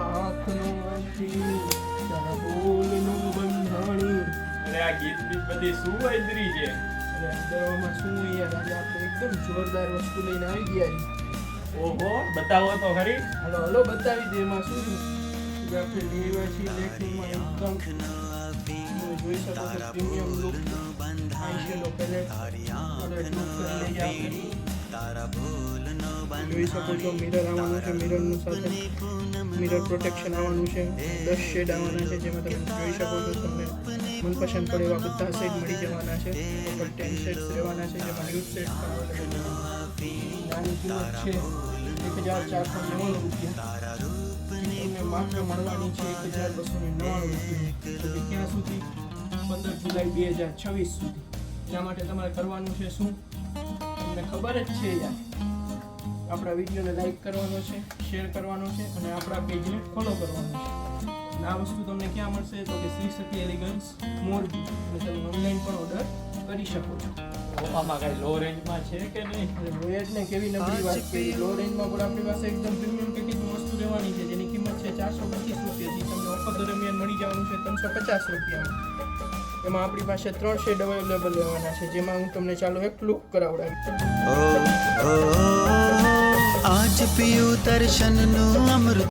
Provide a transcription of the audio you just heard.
આંખનો અંધી તારા બોલનું બંધાણી. અરે આ ગીત બીત બધી શું વૈદરી છે? અરે અંદરોમાં શું યાર, આજે આપણે એકદમ જોરદાર વસ્તુ લઈને આવી ગયા છીએ. ઓહો, બતાવો તો ખરી. હલો હલો બતાવી દે. એમાં શું છે આપણે લેવા છીએ લેખમાં એકદમ તમે જોઈ શકો છો પ્રીમિયમ લુક આઈશેડો પેલેટ અને લુક લઈ આપણે જોઈ શકો છો. મિરર આવવાનું છે, મિરરનું સાથે મિરર પ્રોટેક્શન આવવાનું છે, 10 શેડ આવવાના છે જેમાં તમે જોઈ શકો છો. તમને મનપસંદ પડે એવા બધા શેડ મળી જવાના છે. ટોટલ 10 શેડ્સ રહેવાના છે જેમાં ન્યૂડ શેડ પણ અવેલેબલ છે. નાની કિંમત છે 1499 રૂપિયા. તમને માત્ર મળવાની છે 1299 રૂપિયા. તો ક્યાં સુધી? 15 જુલાઈ 2026 સુધી. એના માટે તમારે કરવાનું છે શું? તમને ખબર જ છે યાર, આપણા વિડીયોને લાઈક કરવાનો છે, શેર કરવાનો છે અને આપણા પેજને ફોલો કરવાનો છે. અને આ વસ્તુ તમને ક્યાં મળશે? તો કે શ્રી સતી એલિગન્સ મોરબી. અને તમે ઓનલાઈન પણ ઓર્ડર કરી શકો છો. આમાં કઈ લો રેન્જમાં છે કે નહીં? રોયટને કેવી નબળી વાત કરી. લો રેન્જમાં પણ આપણી પાસે એકદમ પ્રીમિયમ પેકેજની વસ્તુ રહેવાની છે જેની કિંમત છે 425 રૂપિયા. જે તમને ઓફર દરમિયાન મળી જવાનું છે 350 રૂપિયામાં. એમાં આપણી પાસે 3 શેડ અવેલેબલ રહેવાના છે જેમાં હું તમને ચાલો એક લુક કરાવડાવી. आज पियू दर्शन नु अमृत।